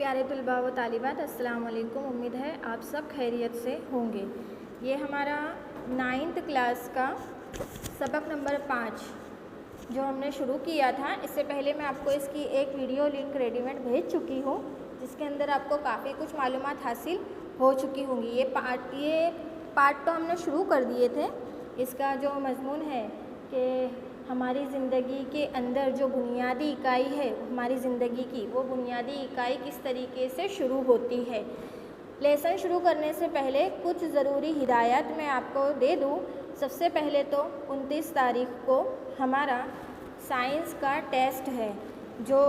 प्यारे तलबा व तालिबात, अस्सलाम वालेकुम। उम्मीद है आप सब खैरियत से होंगे। ये हमारा 9th क्लास का सबक नंबर 5 जो हमने शुरू किया था। इससे पहले मैं आपको इसकी एक वीडियो लिंक रेडीमेड भेज चुकी हूँ, जिसके अंदर आपको काफ़ी कुछ मालूमात हासिल हो चुकी होंगी। ये पार्ट तो हमने शुरू कर दिए थे। इसका जो मज़मून है कि हमारी ज़िंदगी के अंदर जो बुनियादी इकाई है हमारी ज़िंदगी की, वो बुनियादी इकाई किस तरीके से शुरू होती है। लेसन शुरू करने से पहले कुछ ज़रूरी हिदायत मैं आपको दे दूँ। सबसे पहले तो 29 तारीख को हमारा साइंस का टेस्ट है, जो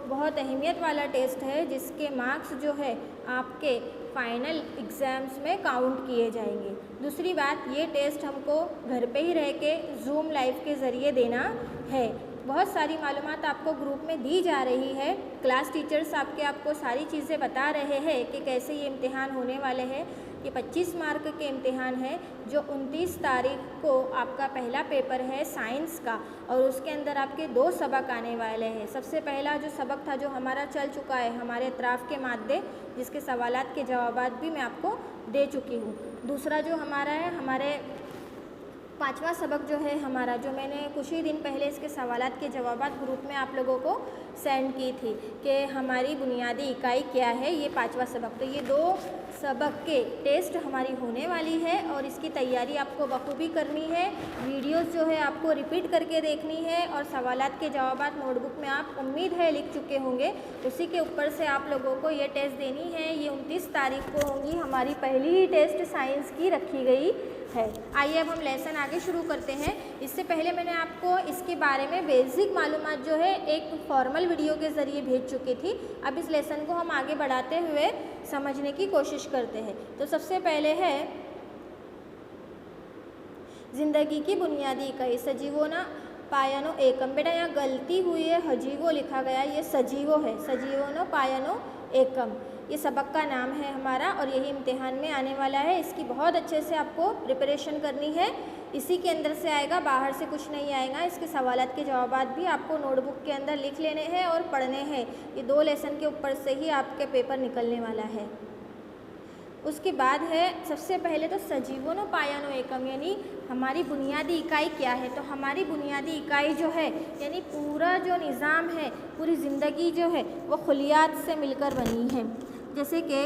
बहुत अहमियत वाला टेस्ट है, जिसके मार्क्स जो है आपके फाइनल एग्ज़ाम्स में काउंट किए जाएंगे। दूसरी बात, ये टेस्ट हमको घर पे ही रह के जूम लाइव के ज़रिए देना है। बहुत सारी मालूमात आपको ग्रुप में दी जा रही है। क्लास टीचर्स आपको सारी चीज़ें बता रहे हैं कि कैसे ये इम्तिहान होने वाले हैं। ये 25 मार्क के इम्तिहान है, जो 29 तारीख को आपका पहला पेपर है साइंस का, और उसके अंदर आपके 2 सबक आने वाले हैं। सबसे पहला जो सबक था, जो हमारा चल चुका है, हमारे इतराफ़ के मादे, जिसके सवालात के जवाबात भी मैं आपको दे चुकी हूँ। दूसरा जो हमारा है, हमारे 5वां सबक जो है हमारा, जो मैंने कुछ ही दिन पहले इसके सवालात के जवाबात ग्रुप में आप लोगों को सेंड की थी कि हमारी बुनियादी इकाई क्या है, ये 5वां सबक। तो ये 2 सबक के टेस्ट हमारी होने वाली है और इसकी तैयारी आपको बखूबी करनी है। वीडियोस जो है आपको रिपीट करके देखनी है और सवालात के जवाबात नोटबुक में आप उम्मीद है लिख चुके होंगे। उसी के ऊपर से आप लोगों को ये टेस्ट देनी है। ये 29 तारीख को होंगी। हमारी पहली ही टेस्ट साइंस की रखी गई है। आइए अब हम लेसन आगे शुरू करते हैं। इससे पहले मैंने आपको इसके बारे में बेसिक मालूमात जो है एक फॉर्मल वीडियो के ज़रिए भेज चुकी थी। अब इस लेसन को हम आगे बढ़ाते हुए समझने की कोशिश करते हैं। तो सबसे पहले है ज़िंदगी की बुनियादी इकाई। सजीवो ना पायनो एकम। बेटा यहाँ गलती हुई है, हजीवो लिखा गया, ये सजीवो है। सजीवो न पायनो एकम, ये सबक का नाम है हमारा और यही इम्तिहान में आने वाला है। इसकी बहुत अच्छे से आपको प्रिपरेशन करनी है। इसी के अंदर से आएगा, बाहर से कुछ नहीं आएगा। इसके सवालात के जवाबात भी आपको नोटबुक के अंदर लिख लेने हैं और पढ़ने हैं। ये 2 लेसन के ऊपर से ही आपके पेपर निकलने वाला है। उसके बाद है सबसे पहले तो सजीवों पायानो एकम, यानी हमारी बुनियादी इकाई क्या है। तो हमारी बुनियादी इकाई जो है, यानी पूरा जो निज़ाम है, पूरी ज़िंदगी जो है, वो खुलियात से मिलकर बनी है। जैसे कि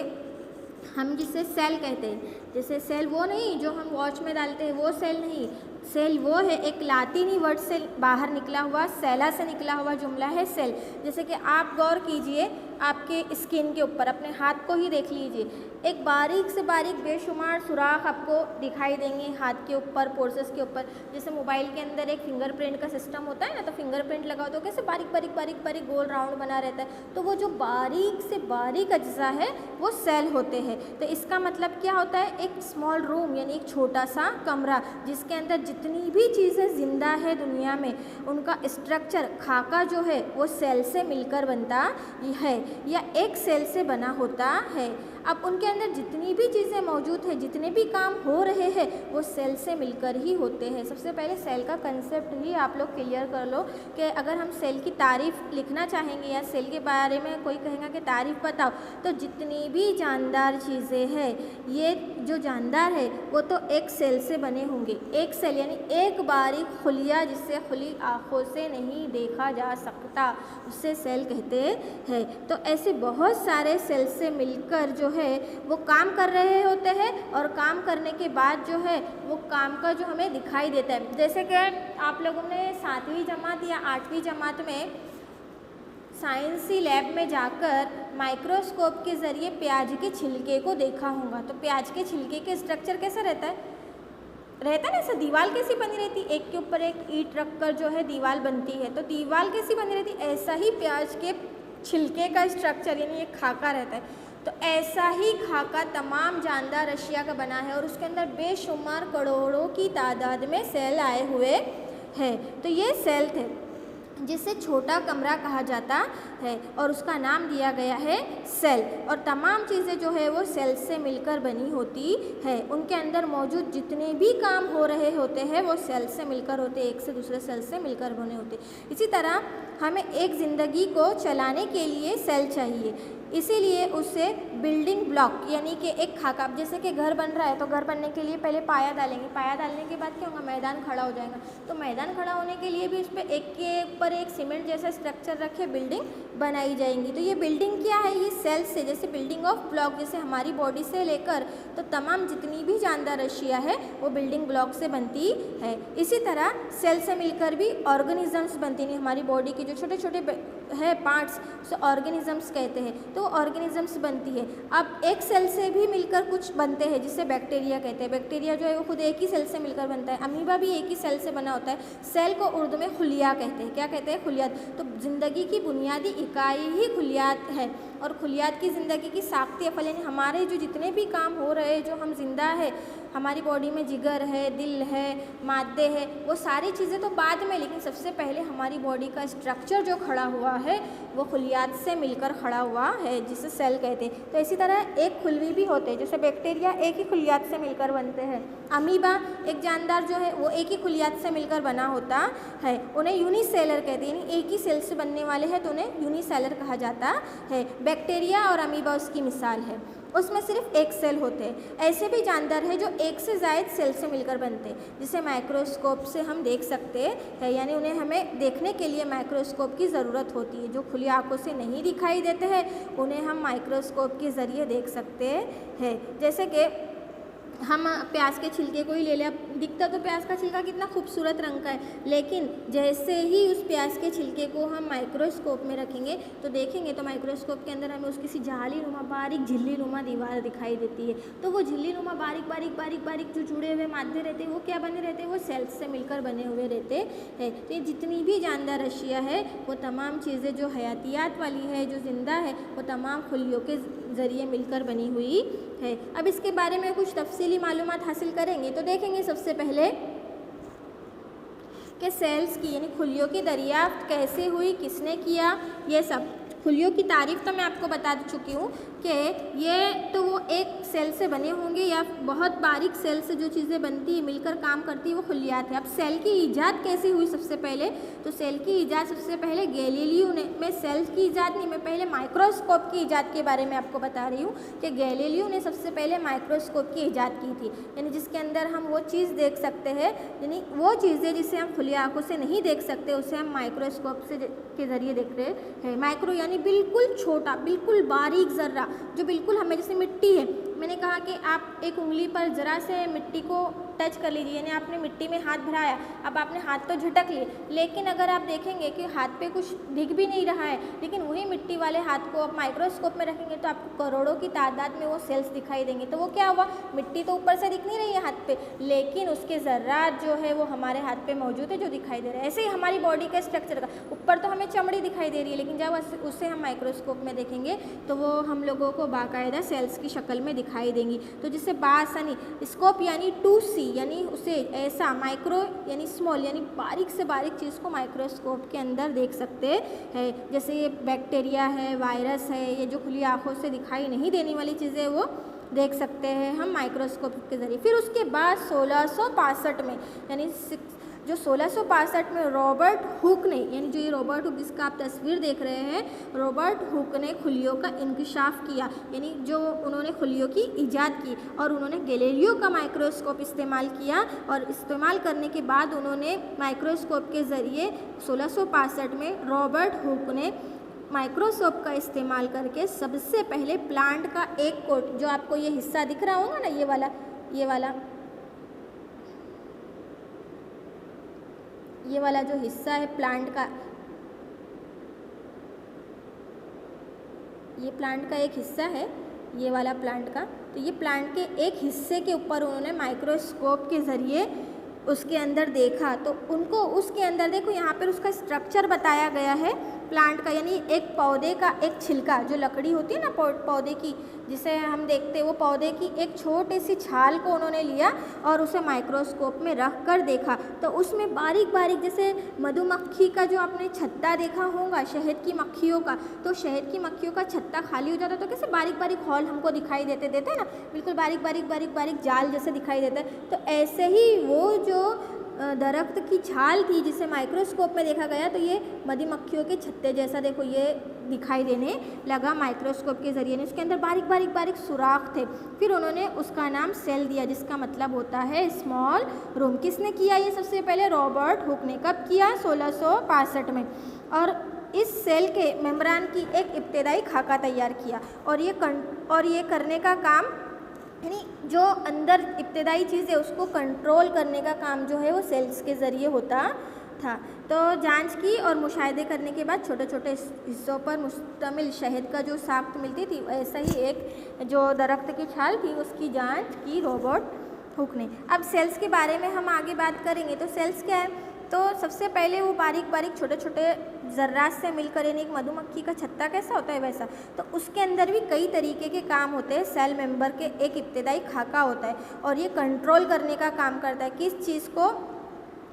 हम जिसे सेल कहते हैं, जैसे सेल वो नहीं जो हम वॉच में डालते हैं, वो सेल नहीं। सेल वो है एक लातीनी वर्ड से बाहर निकला हुआ, सेला से निकला हुआ जुमला है सेल। जैसे कि आप गौर कीजिए आपके स्किन के ऊपर, अपने हाथ को ही देख लीजिए, एक बारीक से बारीक बेशुमार सुराख आपको दिखाई देंगे हाथ के ऊपर, पोर्सेस के ऊपर। जैसे मोबाइल के अंदर एक फिंगरप्रिंट का सिस्टम होता है ना, तो फिंगरप्रिंट लगाओ तो कैसे बारीक बारीक बारीक बारीक गोल राउंड बना रहता है। तो वो जो बारीक से बारीक अज्जा है वो सेल होते हैं। तो इसका मतलब क्या होता है, एक स्मॉल रूम, यानी एक छोटा सा कमरा, जिसके अंदर जितनी भी चीज़ें ज़िंदा है दुनिया में, उनका स्ट्रक्चर खाका जो है वो सेल से मिलकर बनता है या एक सेल से बना होता है। अब उनके अंदर जितनी भी चीज़ें मौजूद है, जितने भी काम हो रहे हैं, वो सेल से मिलकर ही होते हैं। सबसे पहले सेल का कंसेप्ट ही आप लोग क्लियर कर लो कि अगर हम सेल की तारीफ़ लिखना चाहेंगे या सेल के बारे में कोई कहेगा कि तारीफ़ बताओ, तो जितनी भी जानदार चीज़ें हैं, ये जो जानदार है वो तो एक सेल से बने होंगे। एक सेल यानी एक बारीक खुलिया, जिससे खुली आँखों से नहीं देखा जा सकता, उससे सेल कहते हैं। तो ऐसे बहुत सारे सेल से मिलकर जो है वो काम कर रहे होते हैं और काम करने के बाद जो है वो काम का जो हमें दिखाई देता है। जैसे कि आप लोगों ने 7वीं जमात या 8वीं जमात में साइंसी लैब में जाकर माइक्रोस्कोप के ज़रिए प्याज के छिलके को देखा होगा। तो प्याज के छिलके के स्ट्रक्चर कैसा रहता है ना, ऐसा दीवार कैसी बनी रहती, एक के ऊपर एक ईंट रखकर जो है दीवार बनती है, तो दीवार कैसी बनी रहती, ऐसा ही प्याज के छिलके का स्ट्रक्चर यानी एक खाका रहता है। तो ऐसा ही खाका तमाम जानदार अशिया का बना है और उसके अंदर बेशुमार करोड़ों की तादाद में सेल आए हुए हैं। तो ये सेल थे, जिसे छोटा कमरा कहा जाता है और उसका नाम दिया गया है सेल। और तमाम चीज़ें जो है वो सेल से मिलकर बनी होती है। उनके अंदर मौजूद जितने भी काम हो रहे होते हैं वो सेल से मिलकर होते, एक से दूसरे सेल से मिलकर बने होते। इसी तरह हमें एक ज़िंदगी को चलाने के लिए सेल चाहिए। इसीलिए उसे बिल्डिंग ब्लॉक यानी कि एक खाका, जैसे कि घर बन रहा है तो घर बनने के लिए पहले पाया डालेंगे, पाया डालने के बाद क्या होगा, मैदान खड़ा हो जाएगा। तो मैदान खड़ा होने के लिए भी उस पर एक के ऊपर एक सीमेंट जैसा स्ट्रक्चर रखे बिल्डिंग बनाई जाएंगी। तो ये बिल्डिंग क्या है, ये सेल से, जैसे बिल्डिंग ऑफ ब्लॉक, जैसे हमारी बॉडी से लेकर तो तमाम जितनी भी जानदार अशिया है वो बिल्डिंग ब्लॉक से बनती है। इसी तरह सेल से मिलकर भी ऑर्गेनिजम्स बनती हैं। हमारी बॉडी के जो छोटे छोटे है पार्ट्स उसे ऑर्गेनिजम्स कहते हैं, तो ऑर्गेनिजम्स बनती है। अब एक सेल से भी मिलकर कुछ बनते हैं जिसे बैक्टीरिया कहते हैं। बैक्टीरिया जो है वो खुद एक ही सेल से मिलकर बनता है। अमीबा भी एक ही सेल से बना होता है। सेल को उर्दू में खुलिया कहते हैं। क्या कहते हैं, खुलियात। तो ज़िंदगी की बुनियादी इकाई ही खुलियात है, और खुलियात की ज़िंदगी की साख्ती अफल, यानी हमारे जो जितने भी काम हो रहे हैं, जो हम जिंदा है, हमारी बॉडी में जिगर है, दिल है, मादे है, वो सारी चीज़ें तो बाद में, लेकिन सबसे पहले हमारी बॉडी का स्ट्रक्चर जो खड़ा हुआ है वो खुलियात से मिलकर खड़ा हुआ है, जिसे सेल कहते हैं। तो इसी तरह एक खुलवी भी होते हैं, जैसे बैक्टीरिया एक ही खुलियात से मिलकर बनते हैं। अमीबा एक जानदार जो है वो एक ही खुलियात से मिलकर बना होता है। उन्हें यूनिसेलर कहते हैं, यानी एक ही सेल से बनने वाले हैं तो उन्हें यूनिसेलर कहा जाता है। बैक्टीरिया और अमीबा उसकी मिसाल है, उसमें सिर्फ एक सेल होते हैं। ऐसे भी जानदार हैं जो एक से ज़ायद सेल से मिलकर बनते हैं, जिसे माइक्रोस्कोप से हम देख सकते हैं, यानी उन्हें हमें देखने के लिए माइक्रोस्कोप की ज़रूरत होती है। जो खुली आंखों से नहीं दिखाई देते हैं उन्हें हम माइक्रोस्कोप के ज़रिए देख सकते हैं। जैसे कि हम प्याज के छिलके को ही ले लें, दिखता तो प्याज का छिलका कितना खूबसूरत रंग का है, लेकिन जैसे ही उस प्याज के छिलके को हम माइक्रोस्कोप में रखेंगे तो देखेंगे तो माइक्रोस्कोप के अंदर हमें उसकी सी जाली नुमा बारीक झिल्ली नुमा दीवार दिखाई देती है। तो वो झिल्ली नुमा बारीक बारीक बारीक बारीक जो जुड़े हुए मादे रहते हैं वो क्या बने रहते हैं, वो सेल्स से मिलकर बने हुए रहते हैं। तो ये जितनी भी जानदार अशिया है वो तमाम चीज़ें जो हयातियात वाली है, जो ज़िंदा है, वो तमाम खुलियों के ज़रिए मिलकर बनी हुई है। अब इसके बारे में कुछ तफसीली मालूमात हासिल करेंगे तो देखेंगे सबसे पहले कि सेल्स की यानी खुलियों की दरियाफ्त कैसे हुई, किसने किया, ये सब। खुलियों की तारीफ़ तो मैं आपको बता चुकी हूँ कि ये तो वो एक सेल से बने होंगे या बहुत बारीक सेल से जो चीज़ें बनती है मिलकर काम करती है वो खुलियात है। अब सेल की ईजाद कैसे हुई सबसे पहले, तो सेल की ईजाद सबसे पहले गैलीलियो ने, मैं सेल की ईजाद नहीं, मैं पहले माइक्रोस्कोप की ईजाद के बारे में आपको बता रही हूँ कि गैलीलियो ने सबसे पहले माइक्रोस्कोप की ईजाद की थी, यानी जिसके अंदर हम वो चीज़ देख सकते हैं, यानी वो चीज़ें जिसे हम खुली आँखों से नहीं देख सकते उसे हम माइक्रोस्कोप से के ज़रिए देख रहे हैं। माइक्रो यानी बिल्कुल छोटा, बिल्कुल बारीक ज़र्रा, जो बिल्कुल हमें, जैसे मिट्टी है, मैंने कहा कि आप एक उंगली पर ज़रा से मिट्टी को टच कर लीजिए, यानी आपने मिट्टी में हाथ भराया, अब आपने हाथ तो झटक लिए, लेकिन अगर आप देखेंगे कि हाथ पे कुछ दिख भी नहीं रहा है, लेकिन वही मिट्टी वाले हाथ को आप माइक्रोस्कोप में रखेंगे तो आपको करोड़ों की तादाद में वो सेल्स दिखाई देंगे। तो वो क्या हुआ, मिट्टी तो ऊपर से दिख नहीं रही है हाथ पे, लेकिन उसके ज़र्रात जो है वो हमारे हाथ पे मौजूद है, जो दिखाई दे रहा है। ऐसे ही हमारी बॉडी के स्ट्रक्चर का ऊपर तो हमें चमड़ी दिखाई दे रही है, लेकिन जब उसे हम माइक्रोस्कोप में देखेंगे तो वो हम लोगों को बाकायदा सेल्स की शक्ल में दिखाई देंगी। तो जिसे बासानी स्कोप यानी 2C, यानी उसे ऐसा माइक्रो यानी स्मॉल यानी बारीक से बारीक चीज़ को माइक्रोस्कोप के अंदर देख सकते हैं। जैसे ये बैक्टीरिया है, वायरस है, ये जो खुली आँखों से दिखाई नहीं देने वाली चीज़ें वो देख सकते हैं हम माइक्रोस्कोप के ज़रिए। फिर उसके बाद 1665 में, यानी जो 1665 में रॉबर्ट हुक ने, यानी जो ये रॉबर्ट हुक जिसका आप तस्वीर देख रहे हैं, रॉबर्ट हुक ने खुलियों का इंकिशाफ किया, यानी जो उन्होंने खुलियों की ईजाद की, और उन्होंने गैलीलियो का माइक्रोस्कोप इस्तेमाल किया, और इस्तेमाल करने के बाद उन्होंने माइक्रोस्कोप के ज़रिए 1665 में रॉबर्ट हुक ने माइक्रोस्कोप का इस्तेमाल करके सबसे पहले प्लांट का एक कोट, जो आपको ये हिस्सा दिख रहा होगा ना, ये वाला जो हिस्सा है प्लांट का, ये प्लांट का एक हिस्सा है, ये वाला प्लांट का, तो ये प्लांट के एक हिस्से के ऊपर उन्होंने माइक्रोस्कोप के ज़रिए उसके अंदर देखा, तो उनको उसके अंदर देखो यहाँ पर उसका स्ट्रक्चर बताया गया है प्लांट का, यानी एक पौधे का एक छिलका, जो लकड़ी होती है ना पौधे की जिसे हम देखते हैं, वो पौधे की एक छोटी सी छाल को उन्होंने लिया और उसे माइक्रोस्कोप में रख कर देखा, तो उसमें बारीक बारीक, जैसे मधुमक्खी का जो आपने छत्ता देखा होगा शहद की मक्खियों का, तो शहद की मक्खियों का छत्ता खाली हो जाता तो कैसे बारीक बारीक हॉल हमको दिखाई देते हैं ना, बिल्कुल बारीक बारीक बारीक बारीक जाल जैसे दिखाई देता है। तो ऐसे ही वो जो दरख्त की छाल थी जिसे माइक्रोस्कोप में देखा गया, तो ये मधुमक्खियों के छत्ते जैसा, देखो ये दिखाई देने लगा माइक्रोस्कोप के ज़रिए। उसके अंदर बारीक बारीक सुराख थे। फिर उन्होंने उसका नाम सेल दिया, जिसका मतलब होता है स्मॉल रूम। किसने किया ये? सबसे पहले रॉबर्ट हुक ने। कब किया? 1665 में। और इस सेल के मेम्ब्रान की एक इब्तदाई खाका तैयार किया, और ये करने का काम, यानी जो अंदर इब्तदाई चीज़ है उसको कंट्रोल करने का काम जो है वो सेल्स के ज़रिए होता था। तो जांच की और मुशाहिदे करने के बाद छोटे छोटे हिस्सों पर मुश्तमिल शहद का जो साख्त मिलती थी, ऐसा ही एक जो दरख्त की छाल थी उसकी जांच की रॉबर्ट हुक ने। अब सेल्स के बारे में हम आगे बात करेंगे। तो सेल्स क्या है? तो सबसे पहले वो बारीक बारीक छोटे छोटे ज़र्रात से मिलकर, यानी एक मधुमक्खी का छत्ता कैसा होता है वैसा, तो उसके अंदर भी कई तरीके के काम होते हैं। सेल मेंबर के एक इब्तदाई खाका होता है, और ये कंट्रोल करने का काम करता है किस चीज़ को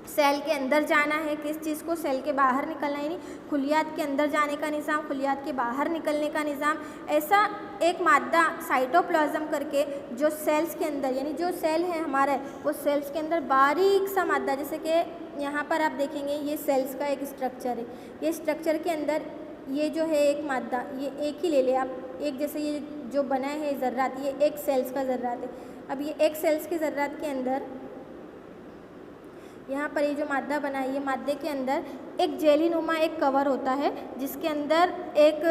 सेल के अंदर जाना है, किस चीज़ को सेल के बाहर निकलना है, यानी खुलियात के अंदर जाने का निज़ाम, खुलियात के बाहर निकलने का निज़ाम। ऐसा एक मादा साइटोप्लाज्म करके जो सेल्स के अंदर, यानी जो सेल है हमारा, वो सेल्स के अंदर बारीक सा मादा, जैसे कि यहाँ पर आप देखेंगे ये सेल्स का एक स्ट्रक्चर है। ये स्ट्रक्चर के अंदर ये जो है एक मादा, ये एक ही ले ले आप, एक जैसे ये जो बना है ज़र्रात, ये एक सेल्स का ज़र्रात है। अब ये एक सेल्स के ज़र्रात के अंदर यहाँ पर ये जो मादा बना है, ये मादे के अंदर एक जेलीनुमा एक कवर होता है, जिसके अंदर एक,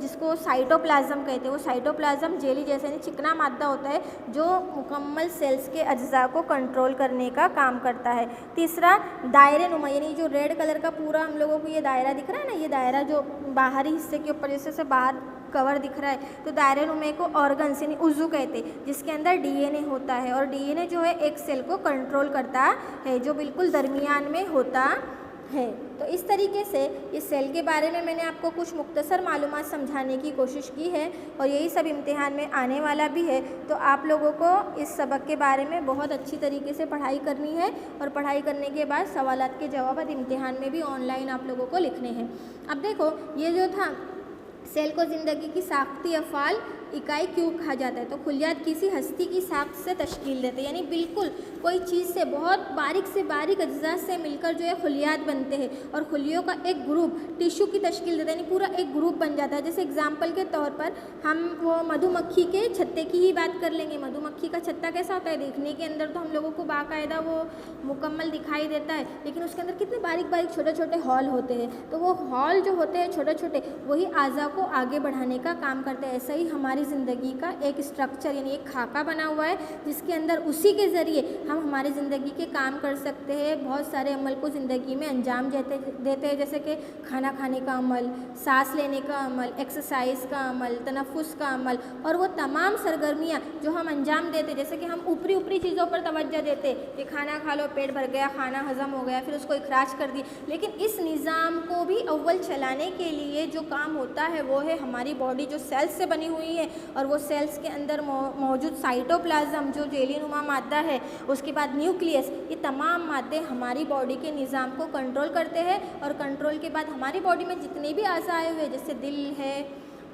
जिसको साइटोप्लाज्म कहते हैं, वो साइटोप्लाज्म जेली जैसे यानी चिकना मादा होता है जो मुकम्मल सेल्स के अज्जा को कंट्रोल करने का काम करता है। तीसरा दायरे नुमा, यानी जो रेड कलर का पूरा हम लोगों को ये दायरा दिख रहा है ना, ये दायरा जो बाहरी हिस्से के ऊपर जैसे से बाहर कवर दिख रहा है, तो दायरे नुमे को ऑर्गन्स यानी उज़ू कहते हैं, जिसके अंदर डीएनए होता है, और डीएनए जो है एक सेल को कंट्रोल करता है जो बिल्कुल दरमियान में होता है। तो इस तरीके से इस सेल के बारे में मैंने आपको कुछ मुख्तसर मालूमात समझाने की कोशिश की है, और यही सब इम्तिहान में आने वाला भी है। तो आप लोगों को इस सबक के बारे में बहुत अच्छी तरीके से पढ़ाई करनी है, और पढ़ाई करने के बाद सवालात के जवाब इम्तिहान में भी ऑनलाइन आप लोगों को लिखने हैं। अब देखो, ये जो था सेल को ज़िंदगी की साख्ती अफ़ाल इकाई क्यों कहा जाता है? तो खुलियात किसी हस्ती की साख्त से तश्कील देते हैं, यानी बिल्कुल कोई चीज़ से बहुत बारीक से बारीक अज्जा से मिलकर जो है खुलियात बनते हैं, और खुलियों का एक ग्रुप टिश्यू की तश्कील देता है, यानी पूरा एक ग्रुप बन जाता है। जैसे एग्जाम्पल के तौर पर हम वो मधुमक्खी के छत्ते की ही बात कर लेंगे। मधुमक्खी का छत्ता कैसा होता है? देखने के अंदर तो हम लोगों को बाकायदा वो मुकम्मल दिखाई देता है, लेकिन उसके अंदर कितने बारीक बारीक छोटे छोटे हॉल होते हैं। तो वो हॉल जो होते हैं छोटे छोटे, वही आज़ा को आगे बढ़ाने का काम करते हैं। ऐसा ही हमारी ज़िंदगी का एक स्ट्रक्चर यानी एक खाका बना हुआ है, जिसके अंदर उसी के ज़रिए हम हमारी ज़िंदगी के काम कर सकते हैं। बहुत सारे अमल को ज़िंदगी में अंजाम देते हैं, जैसे कि खाना खाने का अमल, सांस लेने का अमल, एक्सरसाइज का अमल, तनफ़ुस का अमल, और वो तमाम सरगर्मियाँ जो हम अंजाम देते, जैसे कि हम ऊपरी ऊपरी चीज़ों पर तवज्जो देते कि खाना खा लो, पेट भर गया, खाना हज़म हो गया, फिर उसको इखराज कर दिए। लेकिन इस निज़ाम को भी अव्वल चलाने के लिए जो काम होता है वो है हमारी बॉडी जो सेल्स से बनी हुई है, और वो सेल्स के अंदर मौजूद साइटोप्लाज्म जो जेलीनुमा मादा है, उसके बाद न्यूक्लियस, ये तमाम मादे हमारी बॉडी के निज़ाम को कंट्रोल करते हैं। और कंट्रोल के बाद हमारी बॉडी में जितने भी अज़ा आए हुए, जैसे दिल है,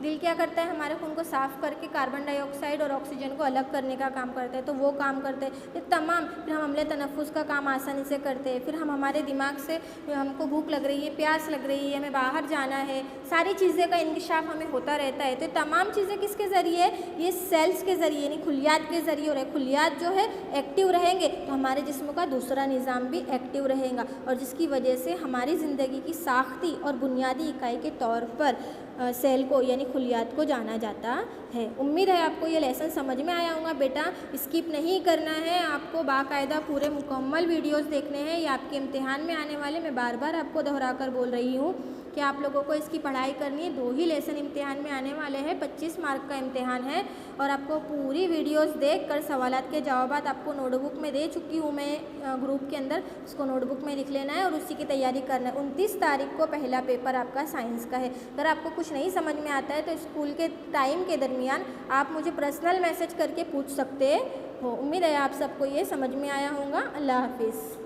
दिल क्या करता है? हमारे खून को साफ़ करके कार्बन डाइऑक्साइड और ऑक्सीजन को अलग करने का काम करते हैं, तो वो काम करते हैं। ये तमाम, फिर हम अमले तनफ़ुस का काम आसानी से करते हैं। फिर हम हमारे दिमाग से, हमको भूख लग रही है, प्यास लग रही है, हमें बाहर जाना है, सारी चीज़ें का इंकिशाफ हमें होता रहता है। तो तमाम चीज़ें किसके ज़रिए? ये सेल्स के ज़रिए यानी खुलियात के ज़रिए हो रहे। खुलियात जो है एक्टिव रहेंगे तो हमारे जिस्म का दूसरा निज़ाम भी एक्टिव रहेगा, और जिसकी वजह से हमारी ज़िंदगी की साख्ती और बुनियादी इकाई के तौर पर सेल को यानी खुलियात को जाना जाता है। उम्मीद है आपको ये लेसन समझ में आया होगा। बेटा स्किप नहीं करना है, आपको बाकायदा पूरे मुकम्मल वीडियोस देखने हैं। ये आपके इम्तिहान में आने वाले, मैं बार बार आपको दोहरा कर बोल रही हूँ कि आप लोगों को इसकी पढ़ाई करनी है। 2 ही लेसन इम्तिहान में आने वाले हैं, 25 मार्क का इम्तिहान है, और आपको पूरी वीडियोस देखकर सवालात के जवाबात आपको नोटबुक में दे चुकी हूँ मैं ग्रुप के अंदर। उसको नोटबुक में लिख लेना है और उसी की तैयारी करना है। 29 तारीख को पहला पेपर आपका साइंस का है। अगर आपको कुछ नहीं समझ में आता है तो स्कूल के टाइम के दरमियान आप मुझे पर्सनल मैसेज करके पूछ सकते हो। उम्मीद है आप सबको ये समझ में आया होगा। अल्लाह हाफिज़।